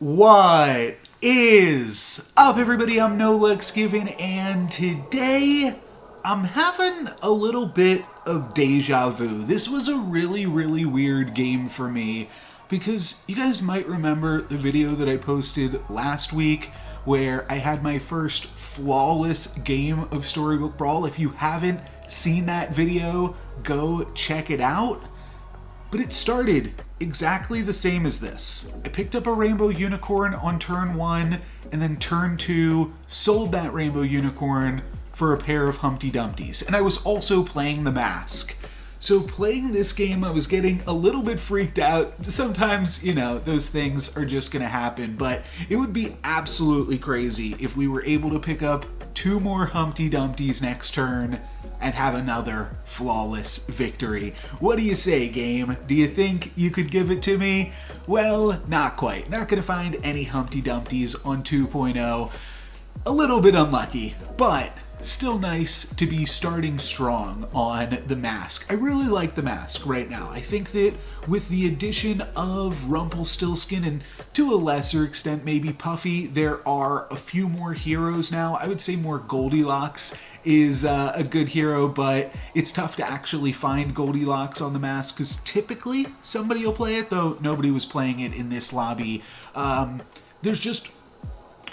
What is up, everybody? I'm No Lex Given, and today I'm having a little bit of deja vu. This was a really weird game for me because you guys might remember the video that I posted last week where I had my first flawless game of Storybook Brawl. If you haven't seen that video, go check it out. But it started exactly the same as this. I picked up a rainbow unicorn on turn 1, and then turn 2, sold that rainbow unicorn for a pair of Humpty Dumptys. And I was also playing the mask. So playing this game, I was getting a little bit freaked out. Sometimes, those things are just gonna happen, but it would be absolutely crazy if we were able to pick up 2 more Humpty Dumptys next turn and have another flawless victory. What do you say, game? Do you think you could give it to me? Well, not quite. Not gonna find any Humpty Dumptys on 2.0. A little bit unlucky, but still nice to be starting strong on the mask. I really like the mask right now. I think that with the addition of Rumpelstiltskin and to a lesser extent maybe Puffy, there are a few more heroes now. I would say more Goldilocks is a good hero, but it's tough to actually find Goldilocks on the mask because typically somebody will play it, though nobody was playing it in this lobby. There's just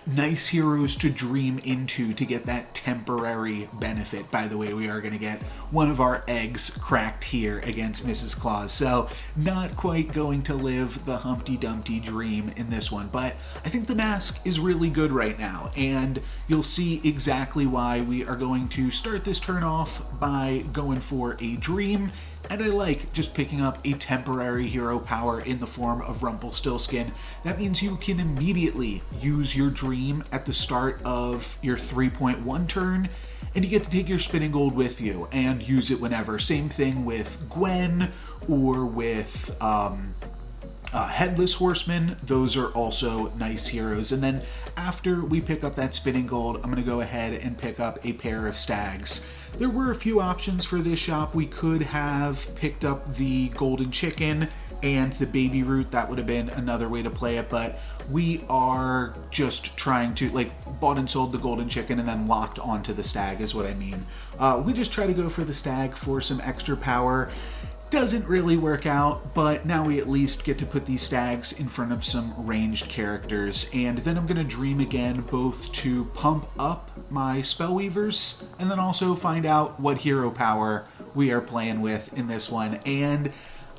nice heroes to dream into to get that temporary benefit. By the way, we are going to get one of our eggs cracked here against Mrs. Claus, so not quite going to live the Humpty Dumpty dream in this one, but I think the mask is really good right now, and you'll see exactly why we are going to start this turn off by going for a dream. And I like just picking up a temporary hero power in the form of Rumpelstiltskin. That means you can immediately use your dream at the start of your 3.1 turn, and you get to take your spinning gold with you and use it whenever. Same thing with Gwen or with Headless Horseman. Those are also nice heroes. And then after we pick up that spinning gold, I'm going to go ahead and pick up a pair of stags. There were a few options for this shop. We could have picked up the golden chicken and the baby root. That would have been another way to play it, but we are just trying to, bought and sold the golden chicken and then locked onto the stag is what I mean. We just try to go for the stag for some extra power. Doesn't really work out, but now we at least get to put these stags in front of some ranged characters, and then I'm going to dream again, both to pump up my Spellweavers and then also find out what hero power we are playing with in this one. And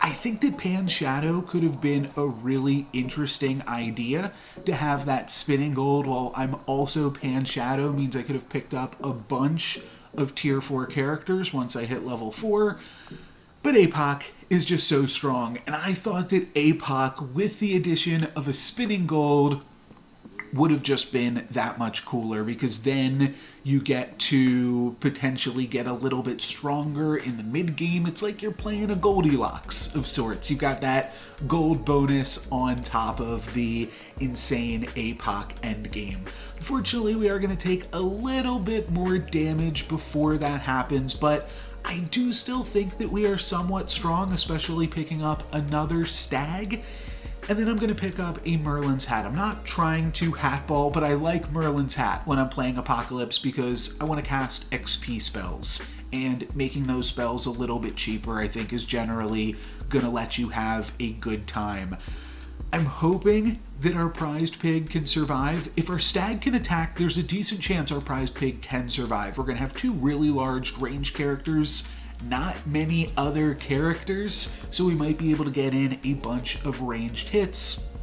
I think that Pan's Shadow could have been a really interesting idea to have that spinning gold while I'm also Pan's Shadow. Means I could have picked up a bunch of tier 4 characters once I hit level 4. But apoc is just so strong, and I thought that apoc, with the addition of a spinning gold, would have just been that much cooler, because then you get to potentially get a little bit stronger in the mid-game. It's like you're playing a Goldilocks of sorts. You got that gold bonus on top of the insane apoc endgame. Unfortunately, we are going to take a little bit more damage before that happens, but I do still think that we are somewhat strong, especially picking up another stag. And then I'm going to pick up a Merlin's Hat. I'm not trying to hatball, but I like Merlin's Hat when I'm playing Apocalypse because I want to cast XP spells. And making those spells a little bit cheaper, I think, is generally going to let you have a good time. I'm hoping that our prized pig can survive. If our stag can attack, there's a decent chance our prized pig can survive. We're going to have 2 really large range characters, not many other characters, so we might be able to get in a bunch of ranged hits,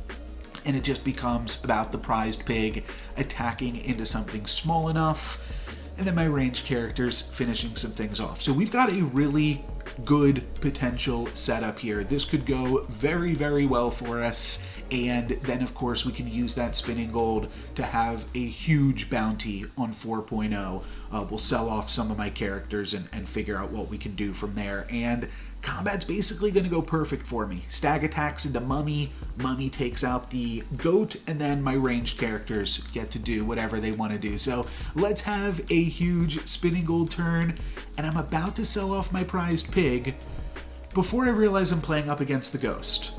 and it just becomes about the prized pig attacking into something small enough, and then my ranged characters finishing some things off. So we've got a really good potential setup here. This could go very well for us, and then of course we can use that spinning gold to have a huge bounty on 4.0. We'll sell off some of my characters and figure out what we can do from there, and combat's basically going to go perfect for me. Stag attacks into Mummy, Mummy takes out the goat, and then my ranged characters get to do whatever they want to do. So let's have a huge spinning gold turn, and I'm about to sell off my prized pig before I realize I'm playing up against the ghost.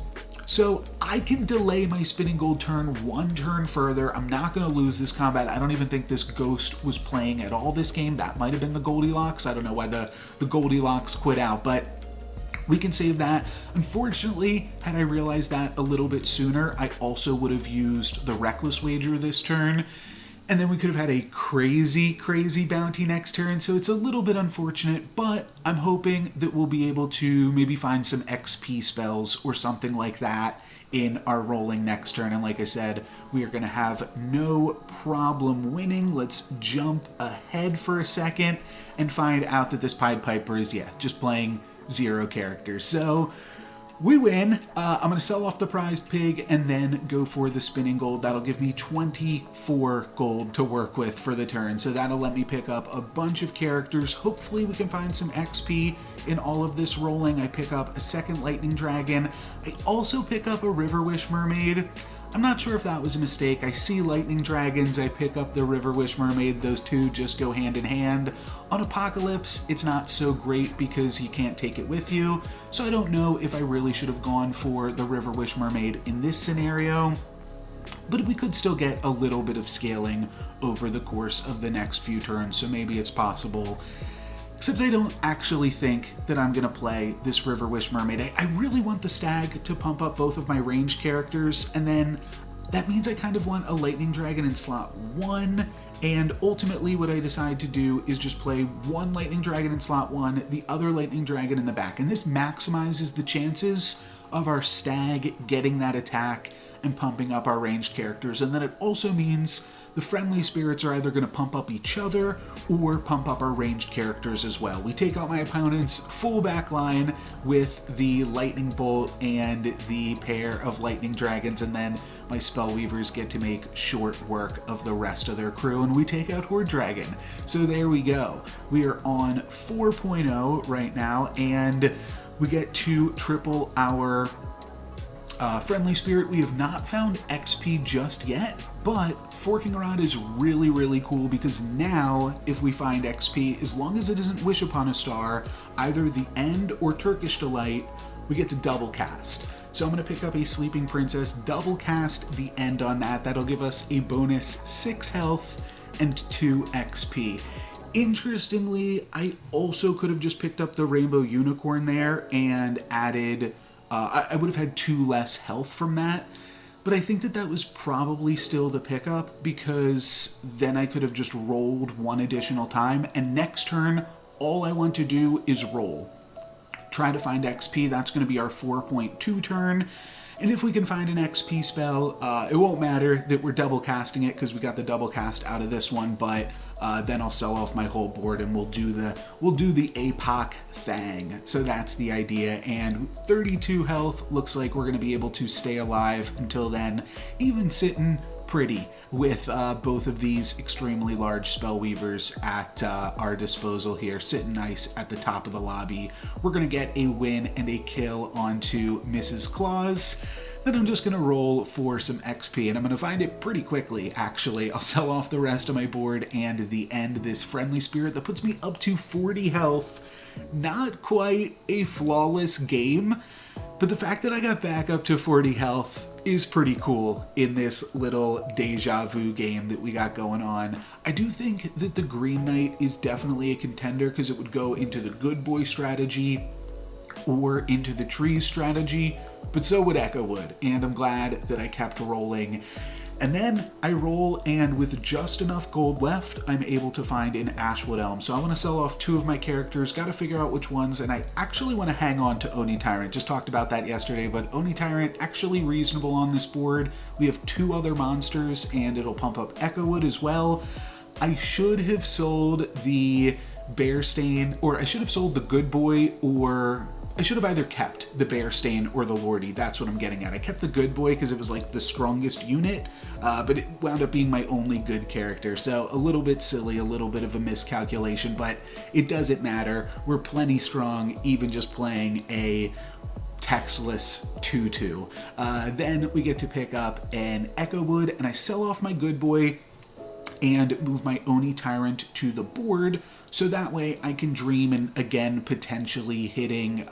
So I can delay my spinning gold turn one turn further. I'm not going to lose this combat. I don't even think this ghost was playing at all this game. That might have been the Goldilocks. I don't know why the Goldilocks quit out, but we can save that. Unfortunately, had I realized that a little bit sooner, I also would have used the Reckless Wager this turn. And then we could have had a crazy, crazy bounty next turn, so it's a little bit unfortunate, but I'm hoping that we'll be able to maybe find some XP spells or something like that in our rolling next turn. And like I said, we are going to have no problem winning. Let's jump ahead for a second and find out that this Pied Piper is, just playing 0 characters. So we win. I'm going to sell off the prized pig and then go for the spinning gold. That'll give me 24 gold to work with for the turn. So that'll let me pick up a bunch of characters. Hopefully we can find some XP in all of this rolling. I pick up a second lightning dragon. I also pick up a river wish mermaid. I'm not sure if that was a mistake. I see lightning dragons, I pick up the river wish mermaid. Those two just go hand in hand. On Apocalypse, it's not so great because you can't take it with you. So I don't know if I really should have gone for the river wish mermaid in this scenario. But we could still get a little bit of scaling over the course of the next few turns. So maybe it's possible. Except I don't actually think that I'm going to play this River Wish Mermaid. I really want the Stag to pump up both of my ranged characters, and then that means I kind of want a Lightning Dragon in slot 1, and ultimately what I decide to do is just play one Lightning Dragon in slot 1, the other Lightning Dragon in the back, and this maximizes the chances of our Stag getting that attack and pumping up our ranged characters, and then it also means the friendly spirits are either going to pump up each other or pump up our ranged characters as well. We take out my opponent's full back line with the lightning bolt and the pair of lightning dragons, and then my spellweavers get to make short work of the rest of their crew, and we take out Horde Dragon. So there we go. We are on 4.0 right now, and we get to triple our friendly spirit. We have not found XP just yet, but forking around is really, really cool because now if we find XP, as long as it isn't Wish Upon a Star, either the End or Turkish Delight, we get to double cast. So I'm going to pick up a Sleeping Princess, double cast the End on that. That'll give us a bonus 6 health and 2 XP. Interestingly, I also could have just picked up the Rainbow Unicorn there and added I would have had 2 less health from that, but I think that that was probably still the pickup because then I could have just rolled 1 additional time, and next turn, all I want to do is roll. Try to find XP, that's going to be our 4.2 turn, and if we can find an XP spell, it won't matter that we're double casting it because we got the double cast out of this one, but then I'll sell off my whole board and we'll do the apoc thing. So that's the idea, and 32 health, looks like we're going to be able to stay alive until then, even sitting pretty with both of these extremely large spellweavers at our disposal here, sitting nice at the top of the lobby. We're going to get a win and a kill onto Mrs. Claus. Then I'm just going to roll for some XP, and I'm going to find it pretty quickly, actually. I'll sell off the rest of my board and the End this friendly spirit that puts me up to 40 health. Not quite a flawless game, but the fact that I got back up to 40 health is pretty cool in this little deja vu game that we got going on. I do think that the Green Knight is definitely a contender because it would go into the good boy strategy or into the trees strategy, but so would Echo Wood, and I'm glad that I kept rolling. And then I roll, and with just enough gold left, I'm able to find an Ashwood Elm. So I want to sell off 2 of my characters, got to figure out which ones, and I actually want to hang on to Oni Tyrant. Just talked about that yesterday, but Oni Tyrant actually reasonable on this board. We have 2 other monsters, and it'll pump up Echo Wood as well. I should have sold the Bear Stain, or I should have sold the Good Boy, or I should have either kept the Bear Stain or the Lordy. That's what I'm getting at. I kept the Good Boy because it was like the strongest unit, but it wound up being my only good character. So a little bit silly, a little bit of a miscalculation, but it doesn't matter. We're plenty strong, even just playing a textless 2-2. Then we get to pick up an Echo Wood, and I sell off my Good Boy. and move my Oni Tyrant to the board, so that way I can dream and again potentially hitting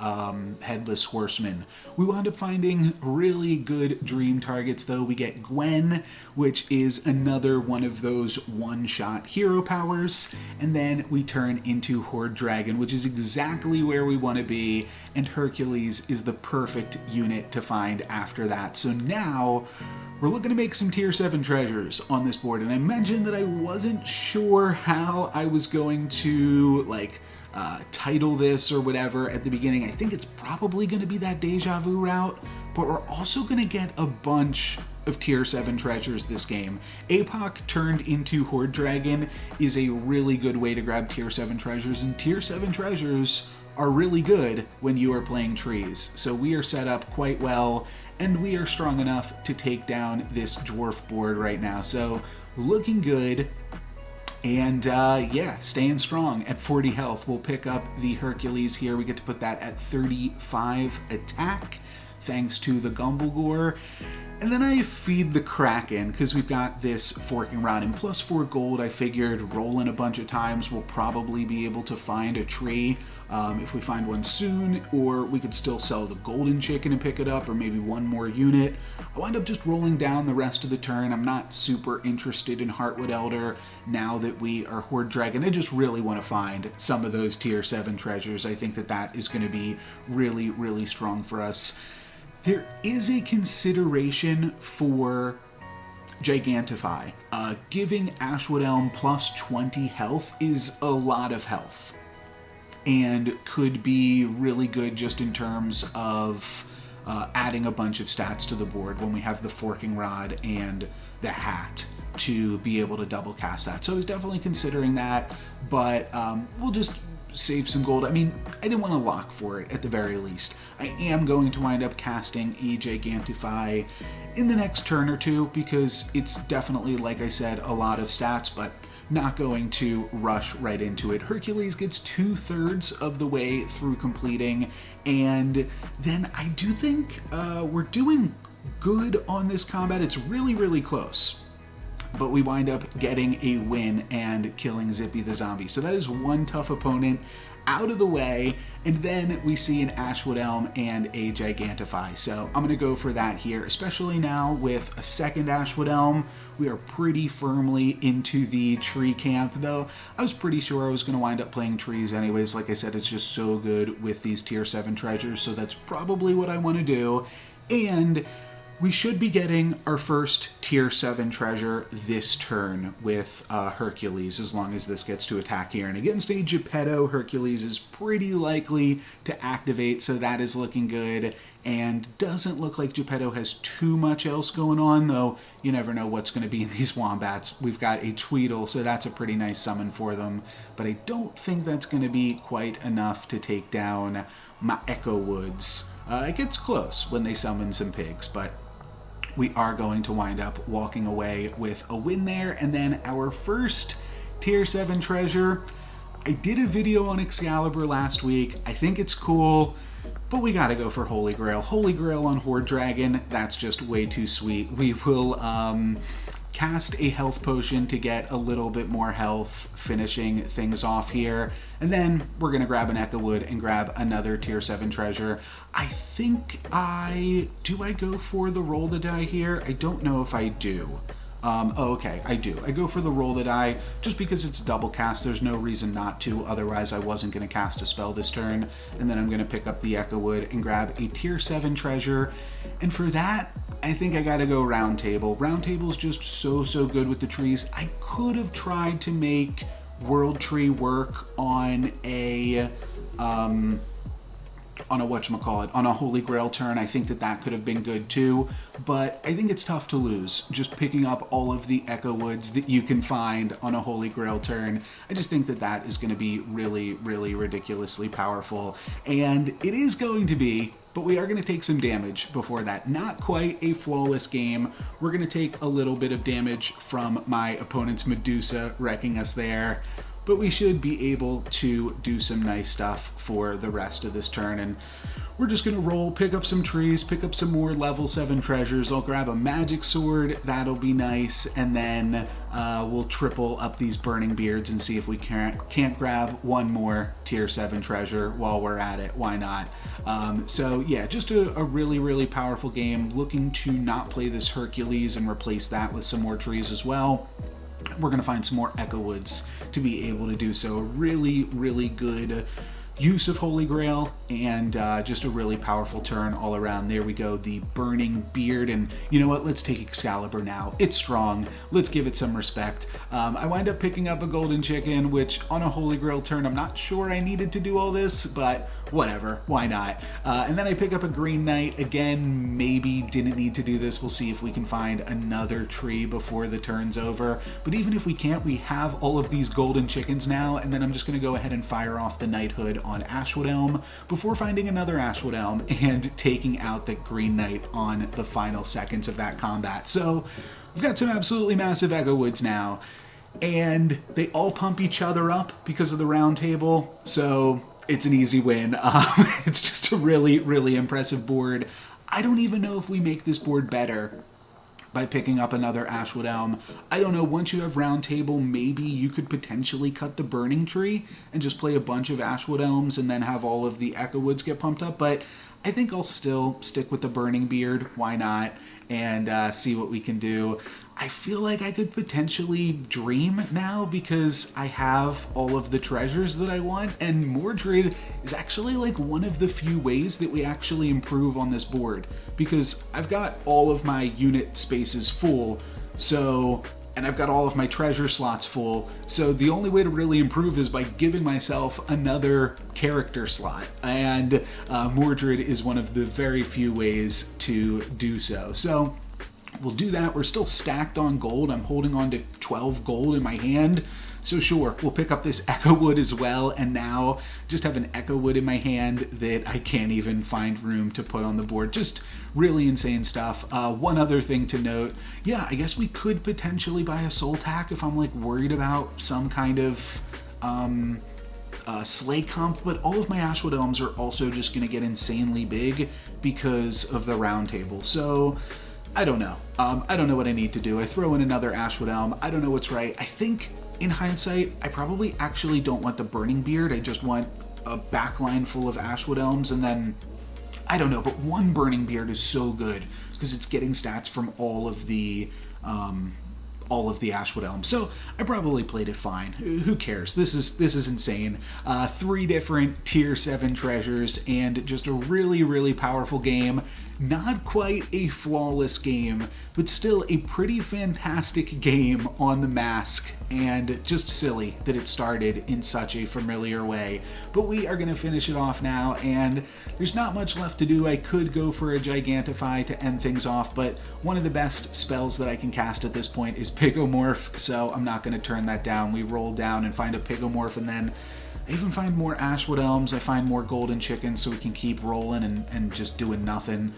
Headless Horseman. We wound up finding really good dream targets though. We get Gwen, which is another one of those one-shot hero powers, and then we turn into Horde Dragon, which is exactly where we want to be, and Hercules is the perfect unit to find after that. So now we're looking to make some tier 7 treasures on this board, and I mentioned that I wasn't sure how I was going to title this or whatever at the beginning. I think it's probably going to be that Deja Vu route, but we're also going to get a bunch of tier 7 treasures this game. Apoc turned into Horde Dragon is a really good way to grab tier 7 treasures, and tier 7 treasures are really good when you are playing trees. So we are set up quite well, and we are strong enough to take down this dwarf board right now. So looking good, and yeah, staying strong at 40 health. We'll pick up the Hercules here. We get to put that at 35 attack, thanks to the Gumblegore. And then I feed the Kraken, because we've got this Forking Rod and +4 gold. I figured rolling a bunch of times we'll probably be able to find a tree if we find one soon, or we could still sell the golden chicken and pick it up, or maybe one more unit. I wind up just rolling down the rest of the turn. I'm not super interested in Heartwood Elder now that we are Horde Dragon. I just really want to find some of those tier 7 treasures. I think that that is going to be really, really strong for us. There is a consideration for Gigantify. Giving Ashwood Elm +20 health is a lot of health, and could be really good just in terms of adding a bunch of stats to the board when we have the Forking Rod and the Hat to be able to double cast that. So I was definitely considering that, but we'll just save some gold. I mean, I didn't want to lock for it at the very least. I am going to wind up casting a Gigantify in the next turn or two, because it's definitely, like I said, a lot of stats, but not going to rush right into it. Hercules gets 2/3 of the way through completing, and then I do think we're doing good on this combat. It's really, really close, but we wind up getting a win and killing Zippy the zombie. So that is one tough opponent out of the way, and then we see an Ashwood Elm and a Gigantify. So I'm going to go for that here, especially now with a second Ashwood Elm. We are pretty firmly into the tree camp, though I was pretty sure I was going to wind up playing trees anyways. Like I said, it's just so good with these tier 7 treasures, so that's probably what I want to do. And we should be getting our first tier 7 treasure this turn with Hercules, as long as this gets to attack here. And against a Geppetto, Hercules is pretty likely to activate, so that is looking good. And doesn't look like Geppetto has too much else going on, though you never know what's going to be in these wombats. We've got a Tweedle, so that's a pretty nice summon for them. But I don't think that's going to be quite enough to take down my Echo Woods. It gets close when they summon some pigs, but we are going to wind up walking away with a win there. And then our first tier 7 treasure. I did a video on Excalibur last week. I think it's cool, but we gotta go for Holy Grail. Holy Grail on Horde Dragon, that's just way too sweet. We will cast a health potion to get a little bit more health, finishing things off here. And then we're gonna grab an Echo Wood and grab another tier 7 treasure. I think do I go for the roll the die here? I don't know if I do. Oh, okay, I do. I go for the roll the die just because it's double cast. There's no reason not to. Otherwise, I wasn't going to cast a spell this turn. And then I'm going to pick up the Echo Wood and grab a tier 7 treasure. And for that, I think I got to go Round Table. Round Table is just so good with the trees. I could have tried to make World Tree work on a whatchamacallit, on a Holy Grail turn. I think that that could have been good too, but I think it's tough to lose just picking up all of the Echo Woods that you can find on a Holy Grail turn. I just think that that is going to be really ridiculously powerful, and it is going to be, but we are going to take some damage before that. Not quite a flawless game. We're going to take a little bit of damage from my opponent's Medusa wrecking us there. but we should be able to do some nice stuff for the rest of this turn. And we're just gonna roll, pick up some trees, pick up some more level 7 treasures. I'll grab a magic sword, that'll be nice, and then we'll triple up these burning beards and see if we can't grab one more tier 7 treasure while we're at it. Why not? So yeah, just a really, really powerful game. Looking to not play this Hercules and replace that with some more trees as well. We're gonna find some more Echo Woods to be able to do so. A really, really good use of Holy Grail, and just a really powerful turn all around. There we go, the Burning Beard, and you know what, let's take Excalibur now. It's strong, let's give it some respect. I wind up picking up a Golden Chicken, which on a Holy Grail turn, I'm not sure I needed to do all this, but whatever, why not? And then I pick up a Green Knight, again, maybe didn't need to do this. We'll see if we can find another tree before the turn's over, but even if we can't, we have all of these Golden Chickens now, and then I'm just gonna go ahead and fire off the Knighthood on Ashwood Elm before finding another Ashwood Elm and taking out the Green Knight on the final seconds of that combat. So we've got some absolutely massive Echo Woods now, and they all pump each other up because of the round table, so it's an easy win. It's just a really, really impressive board. I don't even know if we make this board better by picking up another Ashwood Elm. I don't know, once you have round table, maybe you could potentially cut the Burning Tree and just play a bunch of Ashwood Elms and then have all of the Echo Woods get pumped up, but I think I'll still stick with the Burning Beard, why not, and see what we can do. I feel like I could potentially dream now because I have all of the treasures that I want, and Mordred is actually like one of the few ways that we actually improve on this board, because I've got all of my unit spaces full, and I've got all of my treasure slots full, so the only way to really improve is by giving myself another character slot, and Mordred is one of the very few ways to do so. So we'll do that. We're still stacked on gold. I'm holding on to 12 gold in my hand. So sure, we'll pick up this Echo Wood as well, and now just have an Echo Wood in my hand that I can't even find room to put on the board. Just really insane stuff. One other thing to note, yeah, I guess we could potentially buy a Soul Tack if I'm like worried about some kind of Slay comp, but all of my Ashwood Elms are also just gonna get insanely big because of the round table. So I don't know. I don't know what I need to do. I throw in another Ashwood Elm. I don't know what's right. I think in hindsight, I probably actually don't want the Burning Beard. I just want a backline full of Ashwood Elms, and then, I don't know, but one Burning Beard is so good because it's getting stats from all of the Ashwood Elms. So I probably played it fine. Who cares? This is insane. 3 different tier 7 treasures and just a really, really powerful game. Not quite a flawless game, but still a pretty fantastic game on the Mask, and just silly that it started in such a familiar way. But we are going to finish it off now, and there's not much left to do. I could go for a Gigantify to end things off, but one of the best spells that I can cast at this point is Pigomorph, so I'm not going to turn that down. We roll down and find a Pigomorph, and then I even find more Ashwood Elms, I find more Golden Chickens, so we can keep rolling and just doing nothing.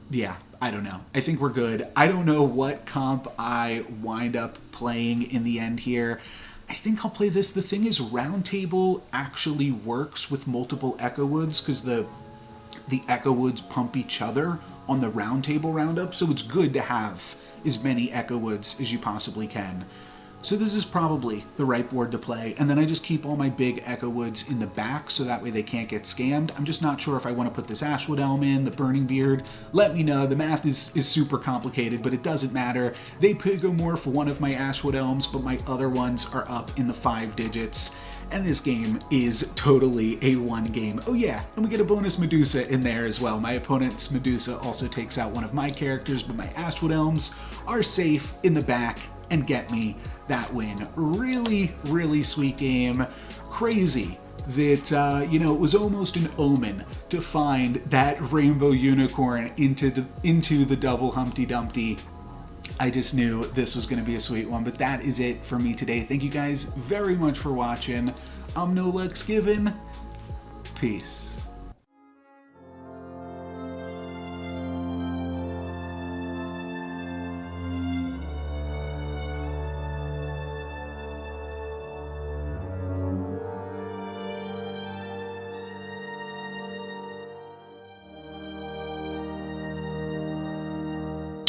Yeah, I don't know. I think we're good. I don't know what comp I wind up playing in the end here. I think I'll play this. The thing is, Round Table actually works with multiple Echo Woods because the Echo Woods pump each other on the Round Table roundup, so it's good to have as many Echo Woods as you possibly can. So this is probably the right board to play, and then I just keep all my big Echo Woods in the back so that way they can't get scammed. I'm just not sure if I want to put this Ashwood Elm in, the Burning Beard. Let me know. The math is super complicated, but it doesn't matter. They Pigomorph one of my Ashwood Elms, but my other ones are up in the 5 digits. And this game is totally a 1 game. Oh yeah, and we get a bonus Medusa in there as well. My opponent's Medusa also takes out one of my characters, but my Ashwood Elms are safe in the back and get me that win. Really, really sweet game. Crazy that, you know, it was almost an omen to find that rainbow unicorn into the double Humpty Dumpty. I just knew this was going to be a sweet one, but that is it for me today. Thank you guys very much for watching. I'm No Lux Given. Peace.